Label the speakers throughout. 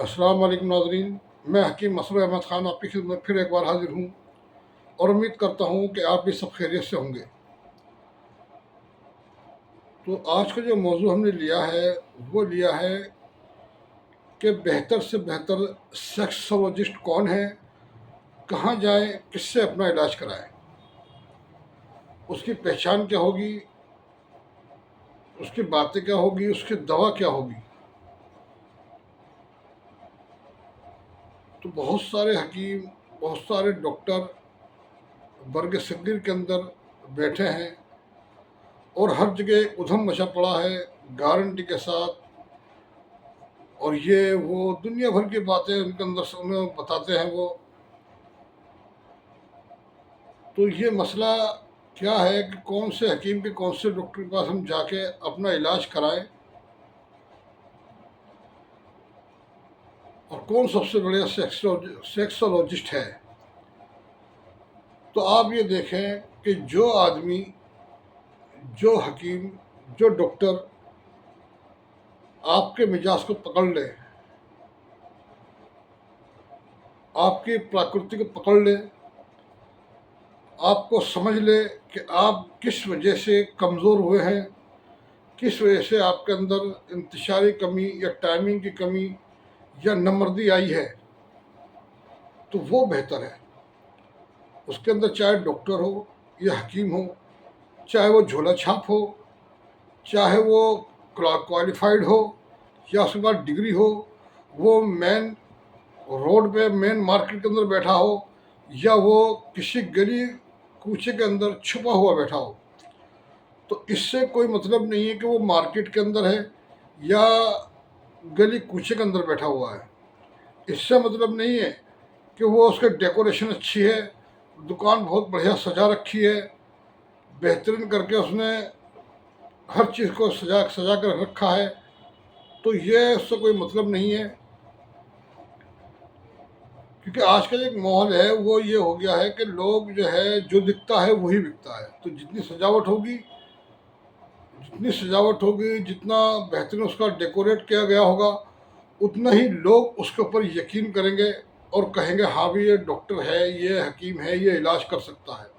Speaker 1: السلام علیکم ناظرین، میں حکیم مسرور احمد خان آپ کی خدمت میں پھر ایک بار حاضر ہوں اور امید کرتا ہوں کہ آپ بھی سب خیریت سے ہوں گے۔ تو آج کا جو موضوع ہم نے لیا ہے وہ لیا ہے کہ بہتر سے بہتر سیکسولوجسٹ کون ہے، کہاں جائیں، کس سے اپنا علاج کرائیں، اس کی پہچان کیا ہوگی، اس کی باتیں کیا ہوگی، اس کی دوا کیا ہوگی۔ تو بہت سارے حکیم، بہت سارے ڈاکٹر برگ صغیر کے اندر بیٹھے ہیں اور ہر جگہ ادھم مچا پڑا ہے گارنٹی کے ساتھ، اور یہ وہ دنیا بھر کی باتیں ان کے اندر انہیں بتاتے ہیں وہ۔ تو یہ مسئلہ کیا ہے کہ کون سے حکیم کے، کون سے ڈاکٹر کے پاس ہم جا کے اپنا علاج کرائیں، اور کون سب سے بڑے سیکسولوجسٹ ہے۔ تو آپ یہ دیکھیں کہ جو آدمی، جو حکیم، جو ڈاکٹر آپ کے مزاج کو پکڑ لے، آپ کی پراکرتی کو پکڑ لے، آپ کو سمجھ لے کہ آپ کس وجہ سے کمزور ہوئے ہیں، کس وجہ سے آپ کے اندر انتشاری کمی یا ٹائمنگ کی کمی یا نمردی آئی ہے، تو وہ بہتر ہے۔ اس کے اندر چاہے ڈاکٹر ہو یا حکیم ہو، چاہے وہ جھولا چھاپ ہو، چاہے وہ کوالیفائڈ ہو یا اس کے بعد ڈگری ہو، وہ مین روڈ پہ، مین مارکیٹ کے اندر بیٹھا ہو، یا وہ کسی گلی کوچے کے اندر چھپا ہوا بیٹھا ہو، تو اس سے کوئی مطلب نہیں ہے کہ وہ مارکیٹ کے اندر ہے یا گلی کوچے کے اندر بیٹھا ہوا ہے۔ اس سے مطلب نہیں ہے کہ وہ اس کے ڈیکوریشن اچھی ہے، دکان بہت بڑھیا سجا رکھی ہے، بہترین کر کے اس نے ہر چیز کو سجا کر رکھا ہے، تو یہ اس سے کوئی مطلب نہیں ہے۔ کیونکہ آج کا ایک ماحول ہے وہ یہ ہو گیا ہے کہ لوگ جو ہے، جو دکھتا ہے وہی بکتا ہے۔ تو جتنی سجاوٹ ہوگی، جتنا بہترین اس کا ڈیکوریٹ کیا گیا ہوگا، اتنا ہی لوگ اس کے اوپر یقین کریں گے اور کہیں گے ہاں بھی یہ ڈاکٹر ہے، یہ حکیم ہے، یہ علاج کر سکتا ہے،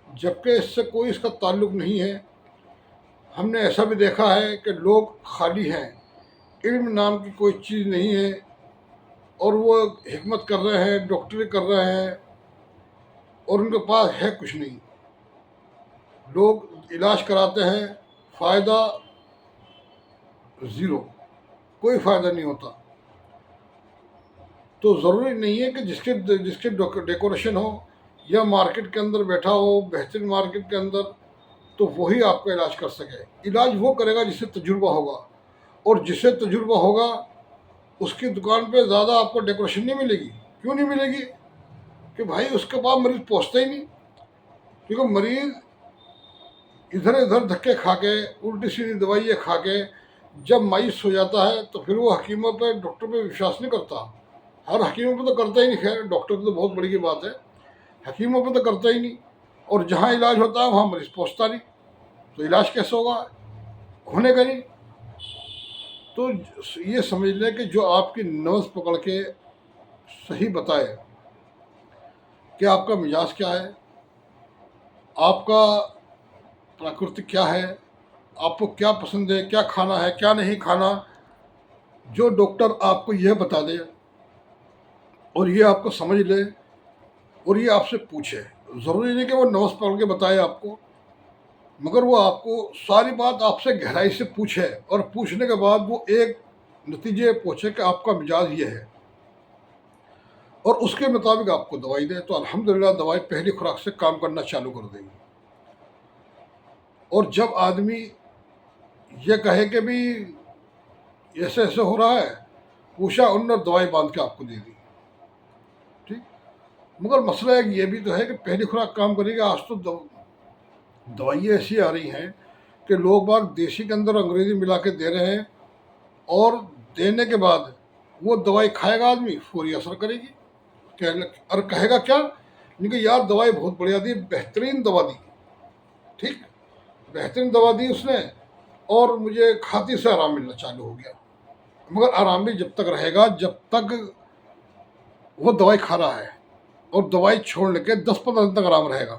Speaker 1: جبکہ اس سے کوئی اس کا تعلق نہیں ہے۔ ہم نے ایسا بھی دیکھا ہے کہ لوگ خالی ہیں، علم نام کی کوئی چیز نہیں ہے، اور وہ حکمت کر رہے ہیں، ڈاکٹری کر رہے ہیں، اور ان کے پاس ہے کچھ نہیں۔ لوگ علاج کراتے ہیں، فائدہ زیرو، کوئی فائدہ نہیں ہوتا۔ تو ضروری نہیں ہے کہ جس کے ڈیکوریشن ہو یا مارکیٹ کے اندر بیٹھا ہو، بہترین مارکیٹ کے اندر، تو وہی آپ کا علاج کر سکے۔ علاج وہ کرے گا جسے تجربہ ہوگا، اور جسے تجربہ ہوگا اس کی دکان پہ زیادہ آپ کو ڈیکوریشن نہیں ملے گی۔ کیوں نہیں ملے گی؟ کہ بھائی اس کے بعد مریض پہنچتا ہی نہیں، کیونکہ مریض ادھر ادھر دھکے کھا کے، الٹی سیدھی دوائیاں کھا کے جب مایوس ہو جاتا ہے تو پھر وہ حکیموں پہ، ڈاکٹر پہ وشواس نہیں کرتا۔ ہر حکیموں پہ تو کرتا ہی نہیں، خیر ڈاکٹر تو بہت بڑی کی بات ہے، حکیموں پہ تو کرتا ہی نہیں، اور جہاں علاج ہوتا ہے وہاں مریض پہنچتا نہیں، تو علاج کیسے ہوگا؟ ہونے کا نہیں۔ تو یہ سمجھ لیں کہ جو آپ کی نبض پکڑ کے صحیح بتائے کہ آپ کا مزاج کیا ہے، آپ کا پراکرتی کیا ہے، آپ کو کیا پسند ہے، کیا کھانا ہے، کیا نہیں کھانا، جو ڈاکٹر آپ کو یہ بتا دے اور یہ آپ کو سمجھ لے اور یہ آپ سے پوچھے، ضروری نہیں کہ وہ نبض پکڑ کے بتائے آپ کو، مگر وہ آپ کو ساری بات آپ سے گہرائی سے پوچھے، اور پوچھنے کے بعد وہ ایک نتیجے پہنچے کہ آپ کا مزاج یہ ہے، اور اس کے مطابق آپ کو دوائی دے، تو الحمدللہ دوائی پہلی خوراک سے کام کرنا چالو کر دے گی۔ اور جب آدمی یہ کہے کہ بھی ایسے ایسے ہو رہا ہے، پوچھا انہوں نے دوائی باندھ کے آپ کو دے دی، ٹھیک۔ مگر مسئلہ ایک یہ بھی تو ہے کہ پہلی خوراک کام کرے گی۔ آج تو دوائیاں ایسی آ رہی ہیں کہ لوگ باگ دیسی کے اندر انگریزی ملا کے دے رہے ہیں، اور دینے کے بعد وہ دوائی کھائے گا آدمی، فوری اثر کرے گی، اور کہے گا کیا کہ یار دوائی بہت بڑھیا دی، بہترین دوا دی، ٹھیک، بہترین دوا دی اس نے، اور مجھے کھاتی سے آرام ملنا چالو ہو گیا۔ مگر آرام بھی جب تک رہے گا جب تک وہ دوائی کھا رہا ہے، اور دوائی چھوڑنے کے 10-15 دن تک آرام رہے گا،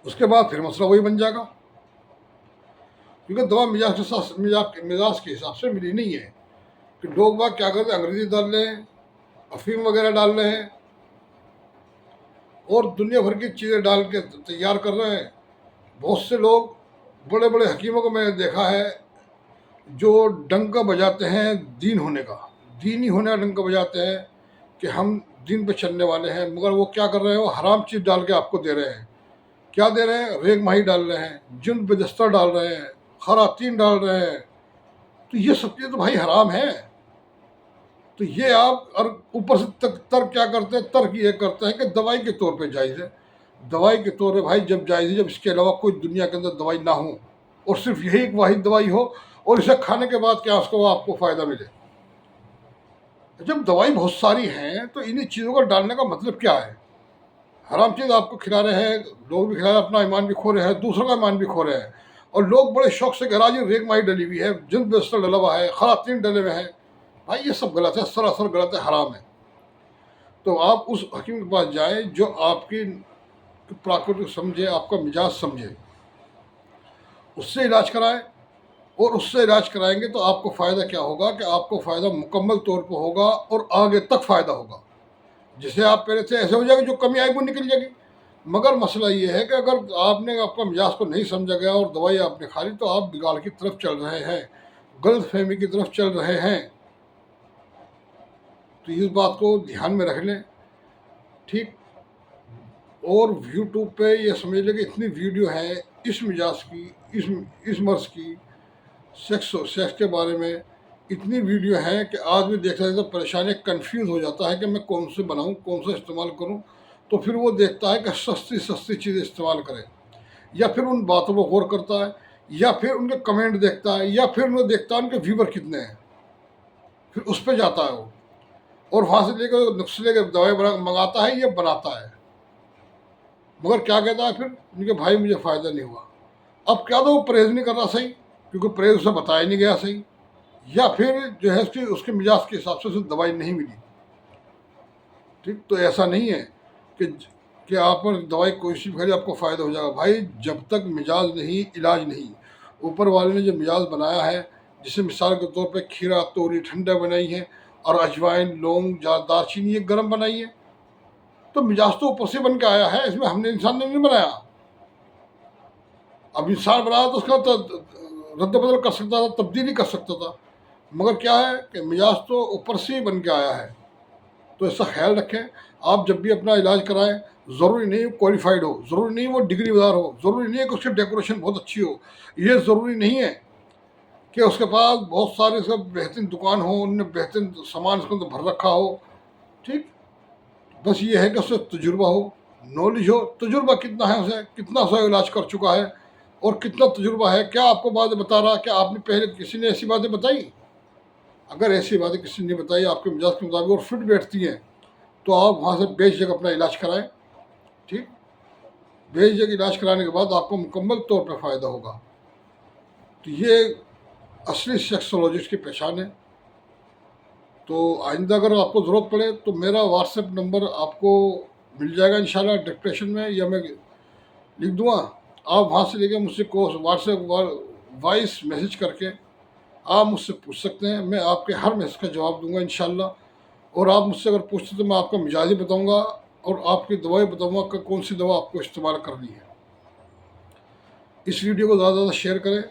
Speaker 1: اس کے بعد پھر مسئلہ وہی بن جائے گا، کیونکہ دوا مزاج کے حساب سے ملی نہیں ہے۔ کہ لوگ باگ کیا کرتے ہیں، انگریزی ڈال رہے ہیں، افیم وغیرہ ڈال رہے ہیں، اور دنیا بھر کی چیزیں ڈال کے تیار کر رہے ہیں۔ بہت سے لوگ، بڑے بڑے حکیموں کو میں نے دیکھا ہے جو ڈنکا بجاتے ہیں دین ہونے کا، دینی ہونے کا ڈنکا بجاتے ہیں کہ ہم دین پہ چلنے والے ہیں، مگر وہ کیا کر رہے ہیں، وہ حرام چیز ڈال کے آپ کو دے رہے ہیں۔ کیا دے رہے ہیں؟ ریگ ماہی ڈال رہے ہیں، جن بجستہ ڈال رہے ہیں، خراتین ڈال رہے ہیں، تو یہ سب چیز تو بھائی حرام ہے۔ تو یہ آپ، اور اوپر سے ترک کیا کرتے ہیں، ترک یہ کرتے ہیں کہ دوائی کے طور پہ جائز ہے۔ دوائی کے طور پہ بھائی جب جائز ہے جب اس کے علاوہ کوئی دنیا کے اندر دوائی نہ ہو، اور صرف یہی ایک واحد دوائی ہو، اور اسے کھانے کے بعد کیا اس کو آپ کو فائدہ ملے۔ جب دوائی بہت ساری ہیں تو انہیں چیزوں کو ڈالنے کا مطلب کیا ہے؟ حرام چیز آپ کو کھلا رہے ہیں، لوگ بھی کھلا رہے ہیں، اپنا ایمان بھی کھو رہے ہیں، دوسروں کا ایمان بھی کھو رہے ہیں، اور لوگ بڑے شوق سے کہ راجی ریگ ماہی ڈلی ہوئی ہے، جن بستر ڈلا ہوا ہے، خراتین ڈلے ہوئے ہیں۔ بھائی یہ سب غلط ہے، سراسر غلط ہے، حرام ہے۔ تو آپ اس حکیم کے پاس جائیں جو آپ کی پراکرتک سمجھے، آپ کا مزاج سمجھے، اس سے علاج کرائیں، اور اس سے علاج کرائیں گے تو آپ کو فائدہ کیا ہوگا کہ آپ کو فائدہ مکمل طور پہ ہوگا، اور آگے تک فائدہ ہوگا۔ جسے آپ پہلے سے ایسے ہو جائے گا، جو کمی آئی وہ نکل جائے گی۔ مگر مسئلہ یہ ہے کہ اگر آپ نے آپ کا مزاج کو نہیں سمجھا گیا اور دوائی آپ نے کھا لی تو آپ بگاڑ کی طرف چل رہے ہیں، غلط فہمی کی طرف چل رہے ہیں۔ تو اس بات کو دھیان میں رکھ لیں، ٹھیک۔ اور یوٹیوب پہ یہ سمجھ لیں کہ اتنی ویڈیو ہیں اس مزاج کی، اس مرض کی، سیکس کے بارے میں اتنی ویڈیو ہیں کہ آدمی دیکھتا ہے تو پریشانی، کنفیوز ہو جاتا ہے کہ میں کون سے بناؤں، کون سا استعمال کروں۔ تو پھر وہ دیکھتا ہے کہ سستی چیزیں استعمال کرے، یا پھر ان باتوں پر غور کرتا ہے، یا پھر ان کے کمنٹ دیکھتا ہے، یا پھر انہیں دیکھتا ہے ان کے ویور کتنے ہیں، پھر اس پہ جاتا ہے وہ، اور وہاں سے لے کے نسخے لے کے دوائی منگاتا ہے، یہ بناتا ہے، مگر کیا کہتا ہے پھر ان کے بھائی مجھے فائدہ نہیں ہوا۔ اب کیا تو وہ پرہیز نہیں کر رہا صحیح، کیونکہ پرہیز اسے بتایا نہیں گیا صحیح، یا پھر جو ہے اس کے مزاج کے حساب سے اسے دوائی نہیں ملی، ٹھیک۔ تو ایسا نہیں ہے کہ آپ پر دوائی کوئی سی بھی آپ کو فائدہ ہو جائے گا۔ بھائی جب تک مزاج نہیں، علاج نہیں۔ اوپر والے نے جو مزاج بنایا ہے، جسے مثال کے طور پہ کھیرا توری ٹھنڈا بنائی ہے، اور اجوائن، لونگ، دار چینی یہ گرم بنائی ہے، تو مزاج تو اوپر سے بن کے آیا ہے، اس میں ہم نے انسان نے نہیں بنایا۔ اب انسان بنایا تو اس کا رد بدل کر سکتا تھا، تبدیلی کر سکتا تھا، مگر کیا ہے کہ مزاج تو اوپر سے ہی بن کے آیا ہے۔ تو اس کا خیال رکھیں۔ آپ جب بھی اپنا علاج کرائیں، ضروری نہیں کوالیفائڈ ہو، ضروری نہیں وہ ڈگری دار ہو، ضروری نہیں ہے کہ اس کی ڈیکوریشن بہت اچھی ہو، یہ ضروری نہیں ہے کہ اس کے پاس بہت سارے اس کا بہترین دکان ہو، ان نے بہترین سامان اس کے اندر بھر رکھا ہو، ٹھیک۔ بس یہ ہے کہ اس سے تجربہ ہو، نالج ہو۔ تجربہ کتنا ہے، اسے کتنا سا علاج کر چکا ہے، اور کتنا تجربہ ہے، کیا آپ کو باتیں بتا رہا، کیا آپ نے پہلے کسی نے ایسی باتیں بتائی؟ اگر ایسی باتیں کسی نے بتائی آپ کے مزاج کے مطابق اور فٹ بیٹھتی ہیں، تو آپ وہاں سے بے جھجک اپنا علاج کرائیں، ٹھیک۔ بے جھجک علاج کرانے کے بعد آپ کو مکمل طور پہ فائدہ ہوگا۔ تو یہ اصلی سیکسولوجسٹ کی پہچان ہے۔ تو آئندہ اگر آپ کو ضرورت پڑے تو میرا واٹس ایپ نمبر آپ کو مل جائے گا انشاءاللہ ڈسکرپشن میں، یا میں لکھ دوں گا۔ آپ وہاں سے لے کے مجھ سے واٹس ایپ وائس میسج کر کے آپ مجھ سے پوچھ سکتے ہیں، میں آپ کے ہر میسج کا جواب دوں گا انشاءاللہ۔ اور آپ مجھ سے اگر پوچھتے تو میں آپ کا مزاج بتاؤں گا، اور آپ کی دوائی بتاؤں گا کہ کون سی دوا آپ کو استعمال کرنی ہے۔ اس ویڈیو کو زیادہ سے زیادہ شیئر کریں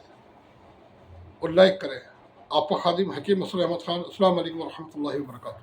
Speaker 1: اور لائک کریں۔ آپ کا خادم حکیم مسعود احمد خان۔ السلام علیکم ورحمۃ اللہ وبرکاتہ۔